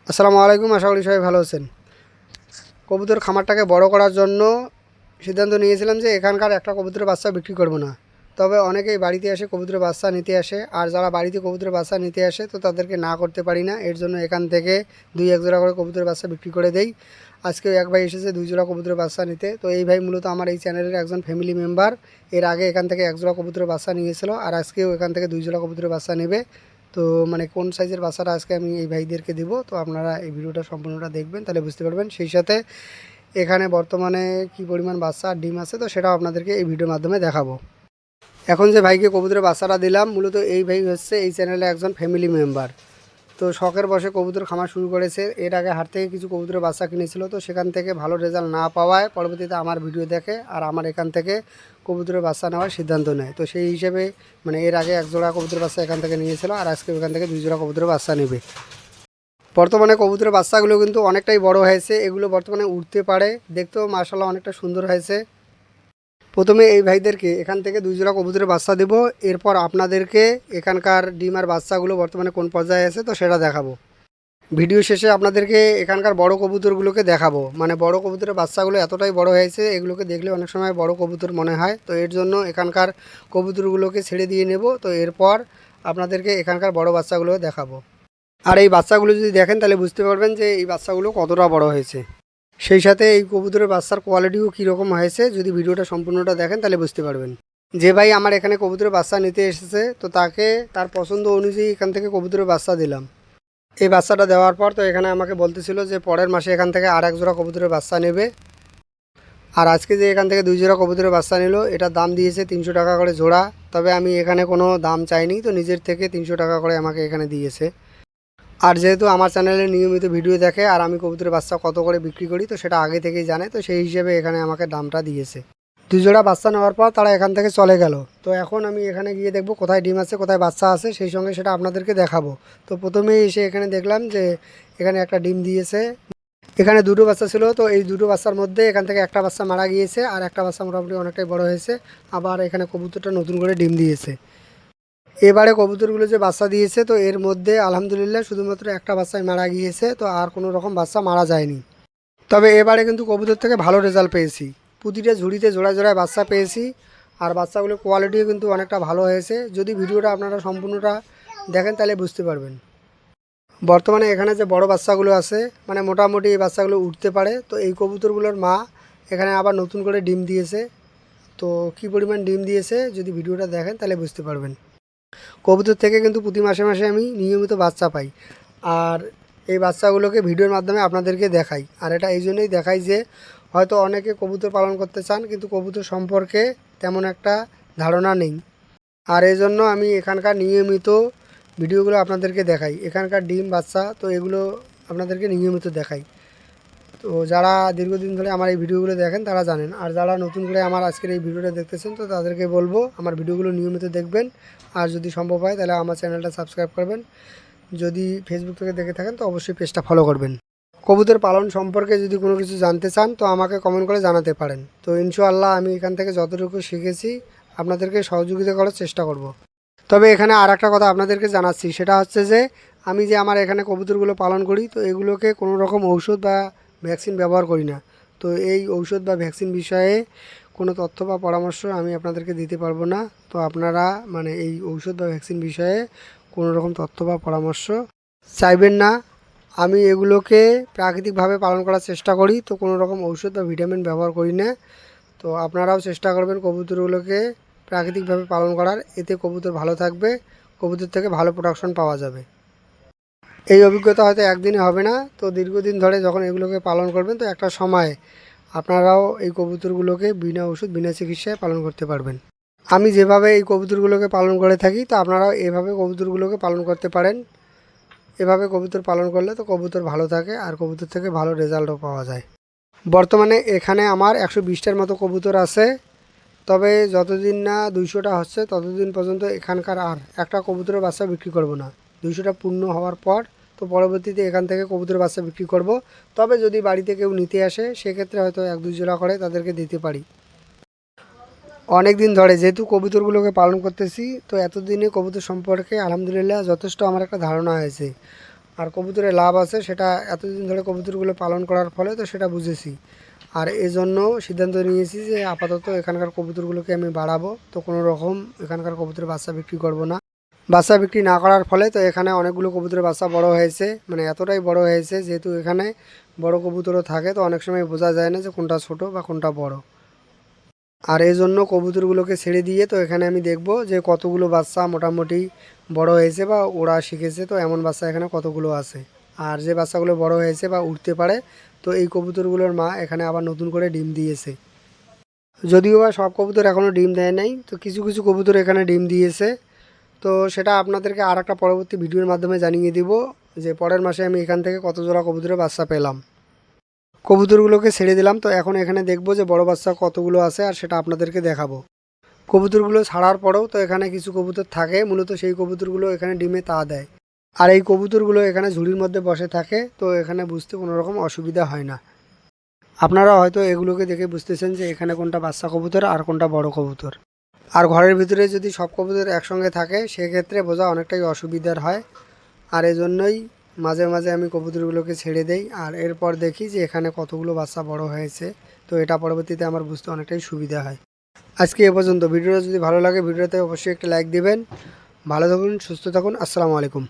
আসসালামু আলাইকুম, আশা করি সবাই ভালো আছেন। কবুতর খামারটাকে বড় করার জন্য সিদ্ধান্ত নিয়েছিলাম যে এখানকার একটা কবুতরের বাচ্চা বিক্রি করব না। তবে অনেকেই বাড়িতে এসে কবুতরের বাচ্চা নিতে আসে, আর যারা বাড়িতে কবুতরের বাচ্চা নিতে আসে তো তাদেরকে না করতে পারি না। এর জন্য এখান থেকে দুই এক জোড়া করে কবুতরের বাচ্চা বিক্রি করে দেই। আজকেও এক ভাই এসেছে 2 জোড়া কবুতরের বাচ্চা নিতে। তো এই ভাই মূলত আমার এই চ্যানেলের একজন ফ্যামিলি মেম্বার। এর আগে এখান থেকে এক জোড়া কবুতরের বাচ্চা নিয়েছিল, আর আজকেও এখান থেকে 2 জোড়া কবুতরের বাচ্চা নেবে। তো মানে কোন সাইজের বাচ্চাটা আজকে আমি এই ভাইদেরকে দিব, তো আপনারা এই ভিডিওটা সম্পূর্ণটা দেখবেন, তাহলে বুঝতে পারবেন। সেই সাথে এখানে বর্তমানে কি পরিমাণ বাচ্চা আর ডিম আছে তো সেটাও আপনাদেরকে এই ভিডিওর মাধ্যমে দেখাবো। এখন যে ভাইকে কবুতরের বাচ্চাটা দিলাম, মূলত এই ভাই হচ্ছে এই চ্যানেলে একজন ফ্যামিলি মেম্বার। তো শখের বসে কবুতর খামার শুরু করেছে। এর আগে হাট থেকে কিছু কবুতরের বাচ্চা কিনেছিল, তো সেখান থেকে ভালো রেজাল্ট না পাওয়ায় পরবর্তীতে আমার ভিডিও দেখে আর আমার এখান থেকে কবুতরের বাচ্চা নেওয়ার সিদ্ধান্ত নেয়। তো সেই হিসেবে মানে এর আগে এক জোড়া কবুতরের বাচ্চা এখান থেকে নিয়েছিল, আর আজকে এখান থেকে 2 জোড়া কবুতরের বাচ্চা নেবে। বর্তমানে কবুতরের বাচ্চাগুলো কিন্তু অনেকটাই বড় হয়েছে, এগুলো বর্তমানে উঠতে পারে, দেখতেও মাশাআল্লাহ অনেকটা সুন্দর হয়েছে। প্রথমে এই ভাইদেরকে এখান থেকে 2 জোড়া কবুতরের বাচ্চা দেব, এরপর আপনাদেরকে এখানকার ডিম আর বাচ্চাগুলো বর্তমানে কোন পর্যায়ে আছে তো সেটা দেখাবো। ভিডিও শেষে আপনাদেরকে এখানকার বড় কবুতরগুলোকে দেখাবো। মানে বড় কবুতরের বাচ্চাগুলো এতটাই বড় হয়েছে, এগুলোকে দেখলে অনেক সময় বড় কবুতর মনে হয়। তো এর জন্য এখানকার কবুতরগুলোকে ছেড়ে দিয়ে নেব। তো এরপর আপনাদেরকে এখানকার বড় বাচ্চাগুলো দেখাবো। আর এই বাচ্চাগুলো যদি দেখেন তাহলে বুঝতে পারবেন যে এই বাচ্চাগুলো কতটা বড় হয়েছে। সেই সাথে এই কবুতরের বাচ্চার কোয়ালিটিও কীরকম হয়েছে, যদি ভিডিওটা সম্পূর্ণটা দেখেন তাহলে বুঝতে পারবেন। যে ভাই আমার এখানে কবুতরের বাচ্চা নিতে এসেছে, তো তাকে তার পছন্দ অনুযায়ী এখান থেকে কবুতরের বাচ্চা দিলাম। এই বাচ্চাটা দেওয়ার পর তো এখানে আমাকে বলতেছিল যে পরের মাসে এখান থেকে আর এক জোড়া কবুতরের বাচ্চা নেবে। আর আজকে যে এখান থেকে 2 জোড়া কবুতরের বাচ্চা নিল, এটার দাম দিয়েছে 300 টাকা করে জোড়া। তবে আমি এখানে কোনো দাম চাইনি, তো নিজের থেকে 300 টাকা করে আমাকে এখানে দিয়েছে। আর যেহেতু আমার চ্যানেলে নিয়মিত ভিডিও দেখে আর আমি কবুতরের বাচ্চা কত করে বিক্রি করি তো সেটা আগে থেকেই জানে, তো সেই হিসেবে এখানে আমাকে দামটা দিয়েছে। 2 জোড়া বাচ্চা নেওয়ার পর তারা এখান থেকে চলে গেল। তো এখন আমি এখানে গিয়ে দেখব কোথায় ডিম আছে কোথায় বাচ্চা আছে, সেই সঙ্গে সেটা আপনাদেরকে দেখাবো। তো প্রথমেই এসে এখানে দেখলাম যে এখানে একটা ডিম দিয়েছে। এখানে 2টো বাচ্চা ছিল, তো এই 2টো বাচ্চার মধ্যে এখান থেকে একটা বাচ্চা মারা গিয়েছে, আর একটা বাচ্চা মোটামুটি অনেকটাই বড় হয়েছে। আবার এখানে কবুতরটা নতুন করে ডিম দিয়েছে। এবারে কবুতরগুলো যে বাচ্চা দিয়েছে তো এর মধ্যে আলহামদুলিল্লাহ শুধুমাত্র একটা বাচ্চাই মারা গিয়েছে, তো আর কোনো রকম বাচ্চা মারা যায়নি। তবে এবারে কিন্তু কবুতর থেকে ভালো রেজাল্ট পেয়েছি। প্রতিটা ঝুড়িতে জোড়ায় জোড়ায় বাচ্চা পেয়েছি, আর বাচ্চাগুলোর কোয়ালিটিও কিন্তু অনেকটা ভালো হয়েছে। যদি ভিডিওটা আপনারা সম্পূর্ণটা দেখেন তাহলে বুঝতে পারবেন। বর্তমানে এখানে যে বড় বাচ্চাগুলো আছে মানে মোটামুটি এই বাচ্চাগুলো উঠতে পারে, তো এই কবুতরগুলোর মা এখানে আবার নতুন করে ডিম দিয়েছে। তো কী পরিমাণ ডিম দিয়েছে যদি ভিডিওটা দেখেন তাহলে বুঝতে পারবেন। কবুতর থেকে কিন্তু প্রতি মাসে মাসে আমি নিয়মিত বাচ্চা পাই, আর এই বাচ্চাগুলোকে ভিডিওর মাধ্যমে আপনাদেরকে দেখাই। আর এটা এই জন্যই দেখাই যে হয়তো অনেকে কবুতর পালন করতে চান কিন্তু কবুতর সম্পর্কে তেমন একটা ধারণা নেই, আর এই জন্য আমি এখানকার নিয়মিত ভিডিওগুলো আপনাদেরকে দেখাই। এখানকার ডিম বাচ্চা তো এগুলো আপনাদেরকে নিয়মিত দেখাই। তো যারা দীর্ঘদিন ধরে আমার এই ভিডিওগুলো দেখেন তারা জানেন, আর যারা নতুন করে আমার আজকের এই ভিডিওটা দেখতেছেন তো তাদেরকে বলবো আমার ভিডিওগুলো নিয়মিত দেখবেন। আর যদি সম্ভব হয় তাহলে আমার চ্যানেলটা সাবস্ক্রাইব করবেন। যদি ফেসবুক থেকে দেখে থাকেন তো অবশ্যই পেজটা ফলো করবেন। কবুতর পালন সম্পর্কে যদি কোনো কিছু জানতে চান তো আমাকে কমেন্ট করে জানাতে পারেন। তো ইনশাআল্লাহ আমি এখান থেকে যতটুকু শিখেছি আপনাদেরকে সহযোগিতা করার চেষ্টা করব। তবে এখানে আর একটা কথা আপনাদেরকে জানাচ্ছি, সেটা হচ্ছে যে আমি যে আমার এখানে কবুতরগুলো পালন করি তো এগুলোকে কোনো রকম ঔষধ বা ভ্যাকসিন ব্যবহার করি না। তো এই ঔষধ বা ভ্যাকসিন বিষয়ে কোনো তথ্য বা পরামর্শ আমি আপনাদেরকে দিতে পারবো না। তো আপনারা মানে এই ঔষধ বা ভ্যাকসিন বিষয়ে কোনো রকম তথ্য বা পরামর্শ চাইবেন না। আমি এগুলোকে প্রাকৃতিকভাবে পালন করার চেষ্টা করি, তো কোনো রকম ঔষধ বা ভিটামিন ব্যবহার করি না। তো আপনারাও চেষ্টা করবেন কবুতরগুলোকে প্রাকৃতিকভাবে পালন করার, এতে কবুতর ভালো থাকবে, কবুতর থেকে ভালো প্রোডাকশন পাওয়া যাবে। এই অভিজ্ঞতা হয়তো একদিনে হবে না, তো দীর্ঘদিন ধরে যখন এগুলোকে পালন করবেন তো একটা সময় আপনারাও এই কবুতরগুলোকে বিনা ওষুধ বিনা চিকিৎসায় পালন করতে পারবেন। আমি যেভাবে এই কবুতরগুলোকে পালন করে থাকি তো আপনারাও এভাবে কবুতরগুলোকে পালন করতে পারেন। এভাবে কবুতর পালন করলে তো কবুতর ভালো থাকে আর কবুতর থেকে ভালো রেজাল্টও পাওয়া যায়। বর্তমানে এখানে আমার 120টার মতো কবুতর আছে। তবে যতদিন না 200টা হচ্ছে ততদিন পর্যন্ত এখানকার আর একটা কবুতরের বাচ্চা বিক্রি করব না। 200টা পূর্ণ হওয়ার পর তো পরবর্তীতে এখান থেকে কবুতরের বাচ্চা বিক্রি করব। তবে যদি বাড়িতে কেউ নিতে আসে সেক্ষেত্রে হয়তো 1-2 জোড়া করে তাদেরকে দিতে পারি। অনেক দিন ধরে যেহেতু কবুতরগুলোকে পালন করতেছি তো এতদিনে কবুতর সম্পর্কে আলহামদুলিল্লাহ যথেষ্ট আমার একটা ধারণা হয়েছে। আর কবুতরে লাভ আছে সেটা এতদিন ধরে কবুতরগুলো পালন করার ফলে তো সেটা বুঝেছি। আর এজন্য সিদ্ধান্ত নিয়েছি যে আপাতত এখানকার কবুতরগুলোকে আমি বাড়াবো, তো কোনো রকম এখানকার কবুতরের বাচ্চা বিক্রি করব না। বাচ্চা বিক্রি না করার ফলে তো এখানে অনেকগুলো কবুতরের বাচ্চা বড় হয়েছে, মানে এতটাই বড় হয়েছে যেহেতু এখানে বড় কবুতরও থাকে, তো অনেক সময় বোঝা যায় না যে কোনটা ছোট বা কোনটা বড়। আর এই জন্য কবুতরগুলোকে ছেড়ে দিয়ে তো এখানে আমি দেখব যে কতগুলো বাচ্চা মোটামুটি বড় হয়েছে বা ওরা শিখেছে, তো এমন বাচ্চা এখানে কতগুলো আছে। আর যে বাচ্চাগুলো বড় হয়েছে বা উঠতে পারে, তো এই কবুতরগুলোর মা এখানে আবার নতুন করে ডিম দিয়েছে। যদিও বা সব কবুতর এখনও ডিম দেয় নাই, তো কিছু কিছু কবুতর এখানে ডিম দিয়েছে। তো সেটা আপনাদেরকে আর একটা পরবর্তী ভিডিওর মাধ্যমে জানিয়ে দিব যে পরের মাসে আমি এখান থেকে কত জোড়া কবুতরের বাচ্চা পেলাম। কবুতরগুলোকে ছেড়ে দিলাম, তো এখন এখানে দেখবো যে বড় বাচ্চা কতগুলো আছে আর সেটা আপনাদেরকে দেখাবো। কবুতরগুলো ছাড়ার পরেও তো এখানে কিছু কবুতর থাকে, মূলত সেই কবুতরগুলো এখানে ডিমে তা দেয়। আর এই কবুতরগুলো এখানে ঝুড়ির মধ্যে বসে থাকে, তো এখানে বুঝতে কোনো রকম অসুবিধা হয় না। আপনারা হয়তো এগুলোকে দেখে বুঝতেছেন যে এখানে কোনটা বাচ্চা কবুতর আর কোনটা বড় কবুতর। আর ঘরের ভিতরে যদি সব কবুতর একসঙ্গে থাকে সেক্ষেত্রে বোঝা অনেকটাই অসুবিধার হয়। আর এজন্যই মাঝে মাঝে আমি কবুতরগুলোকে ছেড়ে দেই আর এরপর দেখি যে এখানে কতগুলো বাচ্চা বড় হয়েছে, তো এটা পরবর্তীতে আমার বুঝতে অনেকটাই সুবিধা হয়। আজকে এ পর্যন্ত। ভিডিওটা যদি ভালো লাগে ভিডিওতে অবশ্যই একটা লাইক দিবেন। ভালো থাকুন, সুস্থ থাকুন। আসসালামু আলাইকুম।